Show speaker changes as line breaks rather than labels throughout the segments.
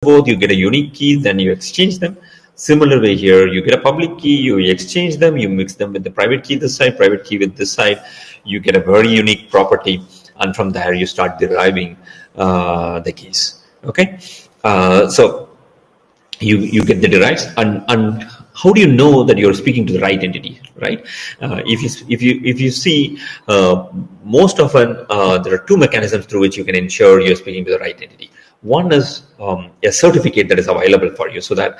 both, you get a unique key, then you exchange them. Similar way here, you get a public key, you exchange them, you mix them with the private key this side, private key with this side, you get a very unique property, and from there you start deriving the keys. Okay, so you get the derives, and how do you know that you're speaking to the right entity, right? If you see, most often there are two mechanisms through which you can ensure you're speaking to the right entity. One is a certificate that is available for you, so that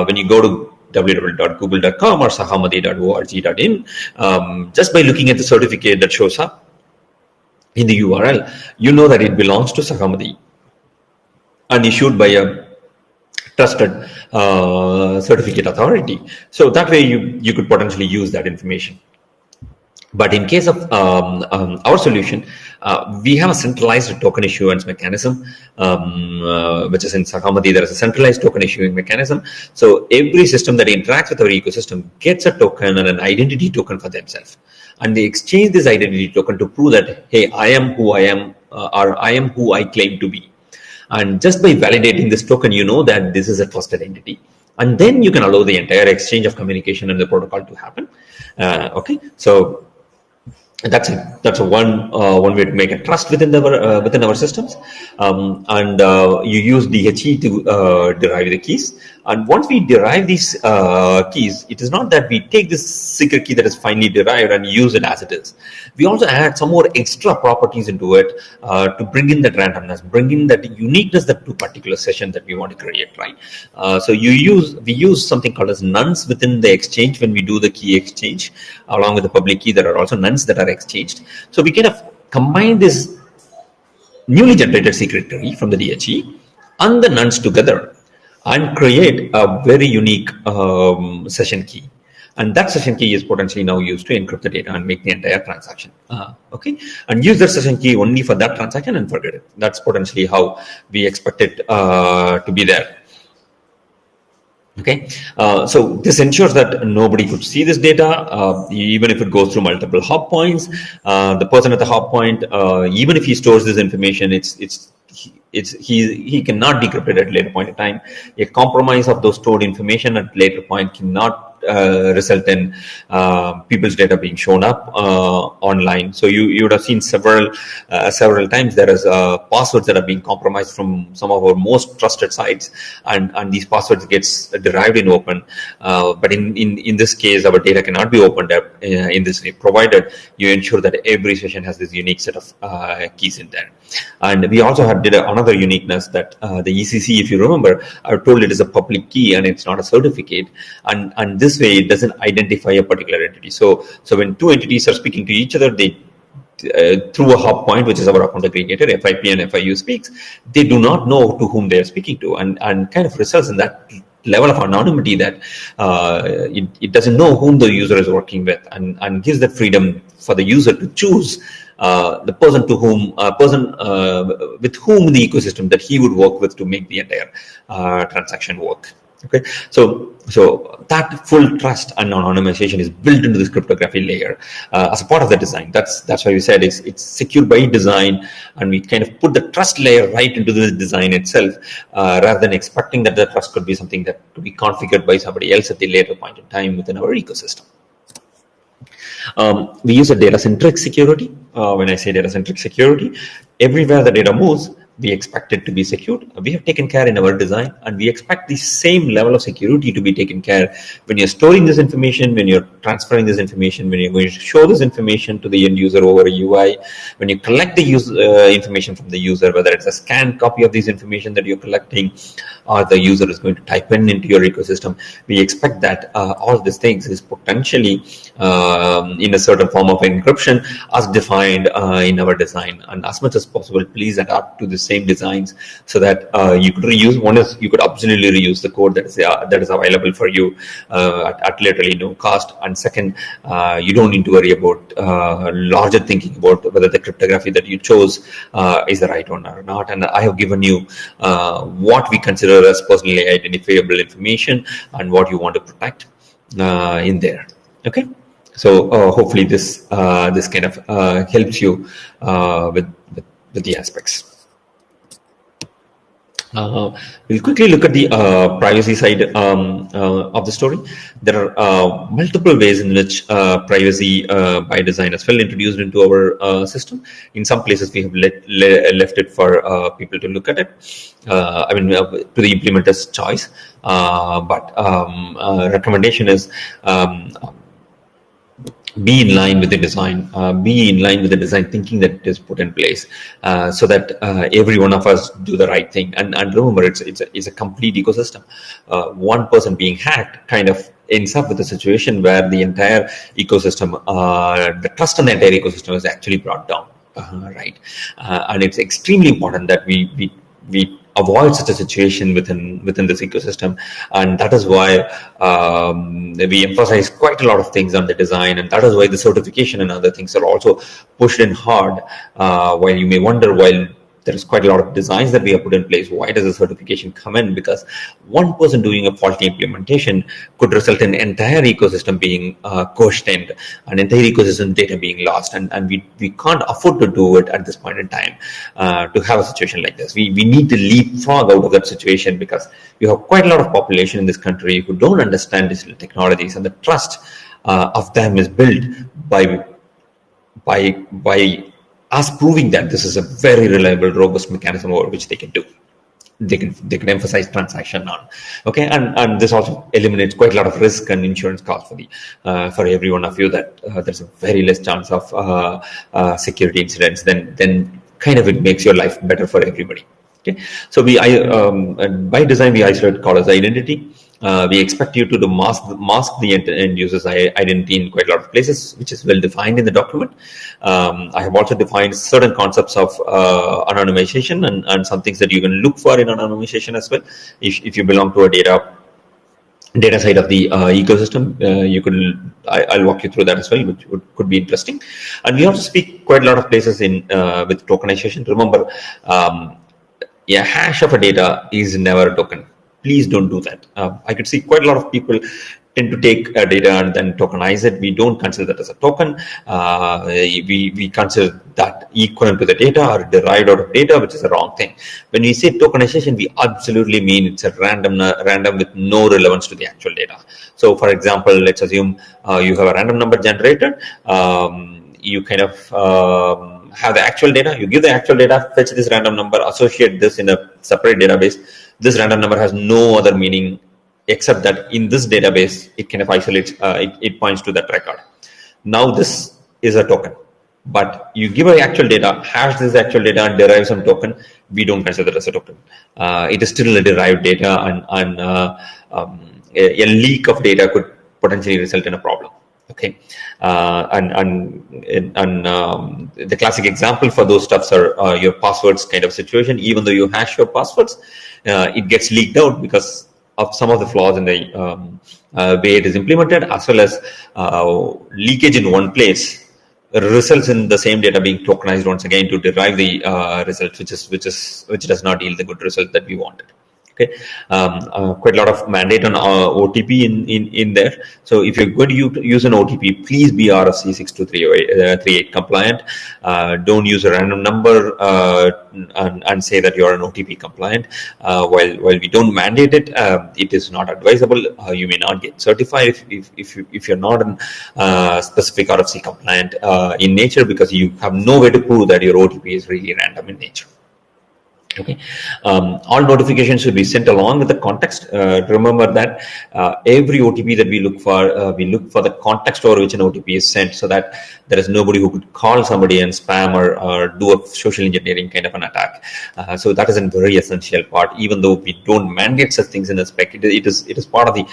when you go to www.google.com or sahamati.org.in, just by looking at the certificate that shows up in the URL, you know that it belongs to Sahamati and issued by a trusted certificate authority. So that way you could potentially use that information. But in case of our solution, we have a centralized token issuance mechanism, which is in Sahamati. There is a centralized token issuing mechanism. So every system that interacts with our ecosystem gets a token and an identity token for themselves. And they exchange this identity token to prove that, hey, I am who I am, or I am who I claim to be. And just by validating this token, you know that this is a trusted entity. And then you can allow the entire exchange of communication and the protocol to happen. Okay, so that's one way to make a trust within our systems, and you use DHE to derive the keys. And once we derive these keys, it is not that we take this secret key that is finally derived and use it as it is. We also add some more extra properties into it to bring in that randomness, bring in that uniqueness that to particular session that we want to create, right? So we use something called as nuns within the exchange when we do the key exchange. Along with the public key, there are also nuns that are exchanged. So we kind of combine this newly generated secret key from the DHE and the nuns together and create a very unique session key. And that session key is potentially now used to encrypt the data and make the entire transaction. Okay, and use that session key only for that transaction and forget it. That's potentially how we expect it to be there. Okay, so this ensures that nobody could see this data, even if it goes through multiple hop points. The person at the hop point, even if he stores this information, he cannot decrypt it at a later point in time. A compromise of those stored information at a later point cannot result in people's data being shown up online. So you would have seen several times there is passwords that are being compromised from some of our most trusted sites, and these passwords gets derived in open. But in this case, our data cannot be opened up in this way, provided you ensure that every session has this unique set of keys in there. And we also did another uniqueness that the ECC, if you remember, I told it is a public key and it's not a certificate, and this way it doesn't identify a particular entity. So when two entities are speaking to each other, they through a hop point, which is our account aggregator, FIP and FIU speaks, they do not know to whom they are speaking to, and kind of results in that level of anonymity that it doesn't know whom the user is working with, and gives that freedom for the user to choose the person with whom the ecosystem that he would work with to make the entire transaction work. Okay, so that full trust and anonymization is built into this cryptography layer as a part of the design. That's why we said it's secure by design, and we kind of put the trust layer right into the design itself, rather than expecting that the trust could be something that could be configured by somebody else at the later point in time within our ecosystem. We use a data-centric security. When I say data-centric security, everywhere the data moves, we expect it to be secured. We have taken care in our design, and we expect the same level of security to be taken care when you're storing this information, when you're transferring this information, when you're going to show this information to the end user over a UI, when you collect the information from the user, whether it's a scanned copy of this information that you're collecting, or the user is going to type into your ecosystem. We expect that all these things is potentially in a certain form of encryption as defined in our design, and as much as possible, please adapt to the same designs so that you could reuse. One is you could absolutely reuse the code that is available for you at literally no cost, and second, you don't need to worry about larger thinking about whether the cryptography that you chose is the right one or not. And I have given you what we consider as personally identifiable information and what you want to protect in there. Okay, so hopefully this kind of helps you with the aspects. We'll quickly look at the privacy side of the story. There are multiple ways in which privacy by design is well introduced into our system. In some places, we have left it for people to look at it. To the implementer's choice. But recommendation is be in line with the design, be in line with the design thinking that is put in place, so that every one of us do the right thing. And remember, it's a complete ecosystem. One person being hacked kind of ends up with a situation where the entire ecosystem, the trust in the entire ecosystem is actually brought down. Right, and it's extremely important that we avoid such a situation within this ecosystem, and that is why we emphasize quite a lot of things on the design, and that is why the certification and other things are also pushed in hard. While you may wonder, while there is quite a lot of designs that we have put in place, why does the certification come in? Because one person doing a faulty implementation could result in entire ecosystem being questioned, and entire ecosystem data being lost, and we can't afford to do it at this point in time. To have a situation like this, we need to leapfrog out of that situation, because you have quite a lot of population in this country who don't understand digital technologies, and the trust of them is built by us proving that this is a very reliable, robust mechanism over which they can do. They can emphasize transaction on. Okay, and this also eliminates quite a lot of risk and insurance costs for every one of you, that there's a very less chance of security incidents. Then kind of it makes your life better for everybody. Okay, so by design we isolate caller's identity. We expect you to mask the end user's identity in quite a lot of places, which is well defined in the document. I have also defined certain concepts of anonymization and some things that you can look for in anonymization as well. If you belong to a data side of the ecosystem, I'll walk you through that as well, which could be interesting. And we also speak quite a lot of places in with tokenization. Remember, a hash of a data is never a token. Please don't do that. I could see quite a lot of people tend to take data and then tokenize it. We don't consider that as a token. We consider that equivalent to the data or derived out of data, which is the wrong thing. When we say tokenization, we absolutely mean it's a random with no relevance to the actual data. So, for example, let's assume you have a random number generator. You kind of have the actual data. You give the actual data, fetch this random number, associate this in a separate database. This random number has no other meaning except that in this database, it kind of isolates, it points to that record. Now this is a token, but you give an actual data, hash this actual data and derive some token, we don't consider that as a token. It is still a derived data, and a leak of data could potentially result in a problem. Okay, the classic example for those stuffs are your passwords kind of situation. Even though you hash your passwords, it gets leaked out because of some of the flaws in the way it is implemented, as well as leakage in one place results in the same data being tokenized once again to derive the results, which does not yield the good result that we wanted. Okay, quite a lot of mandate on OTP in there. So if you're going to use an OTP, please be RFC 62338 compliant. Don't use a random number and say that you're an OTP compliant. While we don't mandate it, it is not advisable. You may not get certified if you're not specific RFC compliant in nature, because you have no way to prove that your OTP is really random in nature. Okay, all notifications should be sent along with the context. Remember that every OTP that we look for the context over which an OTP is sent, so that there is nobody who could call somebody and spam or do a social engineering kind of an attack. So that is a very essential part. Even though we don't mandate such things in the spec, it is part of the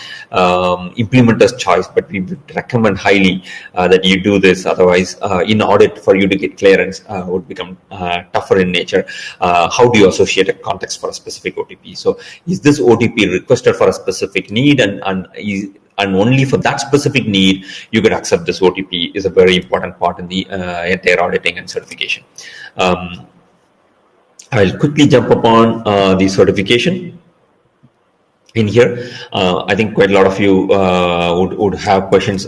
implementer's choice. But we would recommend highly that you do this. Otherwise, in audit for you to get clearance would become tougher in nature. How do you associate a context for a specific OTP? So is this OTP requested for a specific need, and only for that specific need you could accept this OTP is a very important part in the entire auditing and certification. I'll quickly jump upon the certification in here. I think quite a lot of you would have questions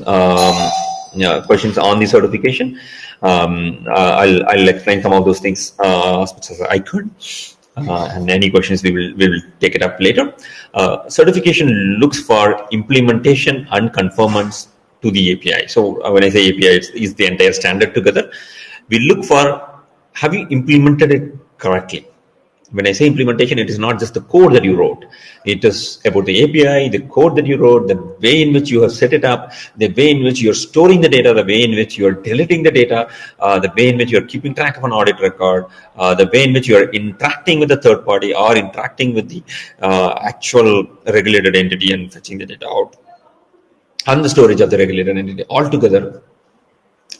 questions on the certification. I'll explain some of those things as much as I could. and any questions we will take it up later. Certification looks for implementation and conformance to the API. So when I say API, it's the entire standard together. We look for, have you implemented it correctly? When I say implementation, it is not just the code that you wrote. It is about the API, the code that you wrote, the way in which you have set it up, the way in which you're storing the data, the way in which you're deleting the data, the way in which you're keeping track of an audit record, the way in which you're interacting with the third party or interacting with the actual regulated entity and fetching the data out, and the storage of the regulated entity altogether.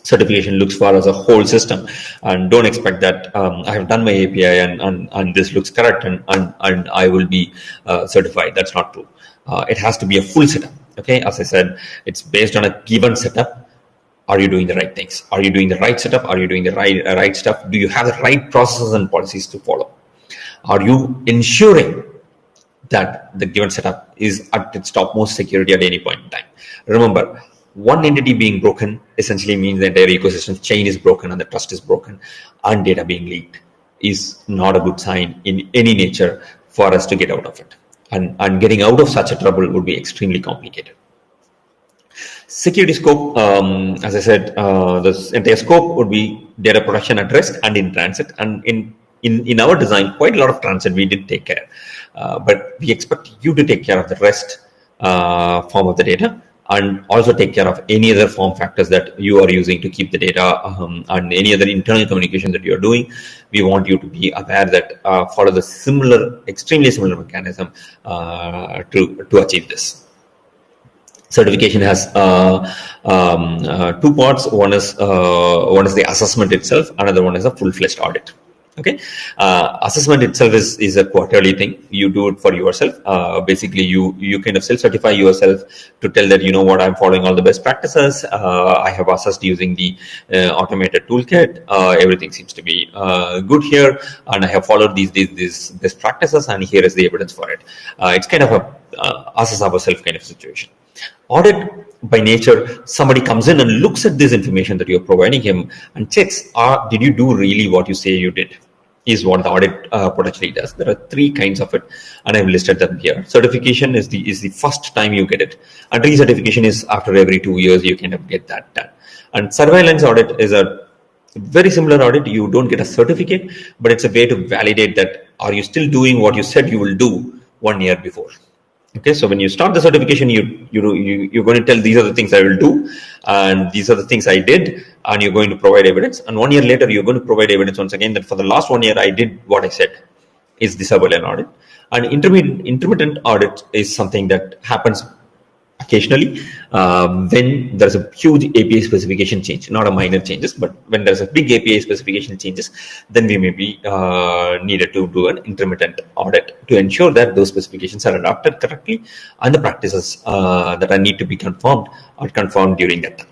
Certification looks for as a whole system, and don't expect that I have done my API and this looks correct and I will be certified. That's not true. It has to be a full setup. Okay, as I said, it's based on a given setup. Are you doing the right things? Are you doing the right setup? Are you doing the right stuff? Do you have the right processes and policies to follow? Are you ensuring that the given setup is at its topmost security at any point in time? Remember, one entity being broken essentially means the entire ecosystem chain is broken and the trust is broken, and data being leaked is not a good sign in any nature for us to get out of it. And getting out of such a trouble would be extremely complicated. Security scope, as I said, this entire scope would be data protection at rest and in transit. And in our design, quite a lot of transit we did take care. But we expect you to take care of the rest form of the data, and also take care of any other form factors that you are using to keep the data, and any other internal communication that you are doing. We want you to be aware that follow the similar, extremely similar mechanism to achieve this. Certification has two parts. One is the assessment itself. Another one is a full-fledged audit. Okay, assessment itself is a quarterly thing. You do it for yourself. Basically, you kind of self-certify yourself to tell that, you know what, I'm following all the best practices. I have assessed using the automated toolkit. Everything seems to be good here, and I have followed these best practices, and here is the evidence for it. It's kind of a assess ourselves kind of situation. Audit, by nature, somebody comes in and looks at this information that you're providing him and checks, did you do really what you say you did? Is what the audit potentially does. There are three kinds of it, and I've listed them here. Certification is the first time you get it, and recertification is after every 2 years you kind of get that done. And surveillance audit is a very similar audit. You don't get a certificate, but it's a way to validate that are you still doing what you said you will do 1 year before. Okay, so when you start the certification, you're going to tell these are the things I will do, and these are the things I did, and you're going to provide evidence. And 1 year later, you're going to provide evidence once again that for the last 1 year I did what I said. Is the surveillance audit. And intermittent audit is something that happens occasionally when there's a huge API specification change, not a minor changes, but when there's a big API specification changes, then we may be needed to do an intermittent audit to ensure that those specifications are adopted correctly and the practices that are need to be confirmed are confirmed during that time.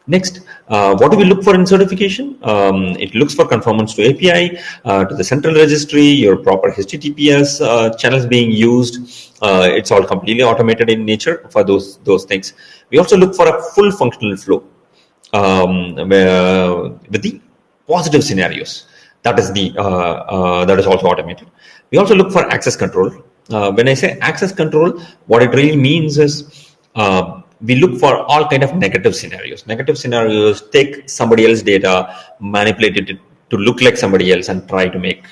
Next, what do we look for in certification? It looks for conformance to API, to the central registry, your proper HTTPS channels being used. It's all completely automated in nature for those things. We also look for a full functional flow with the positive scenarios. That is also automated. We also look for access control. When I say access control, what it really means is we look for all kind of negative scenarios. Negative scenarios take somebody else's data, manipulate it to look like somebody else, and try to make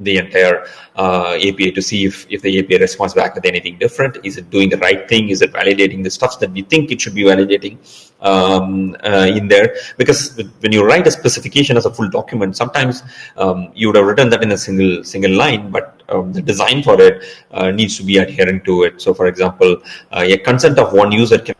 the entire API to see if the API responds back with anything different. Is it doing the right thing? Is it validating the stuff that we think it should be validating in there? Because when you write a specification as a full document, sometimes you would have written that in a single line, but the design for it needs to be adherent to it. So, for example, a consent of one user can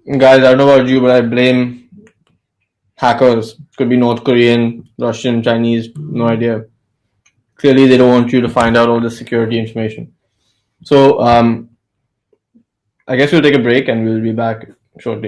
Guys, I don't know about you, but I blame hackers. Could be North Korean, Russian, Chinese, no idea. Clearly, they don't want you to find out all the security information. So, I guess we'll take a break and we'll be back shortly.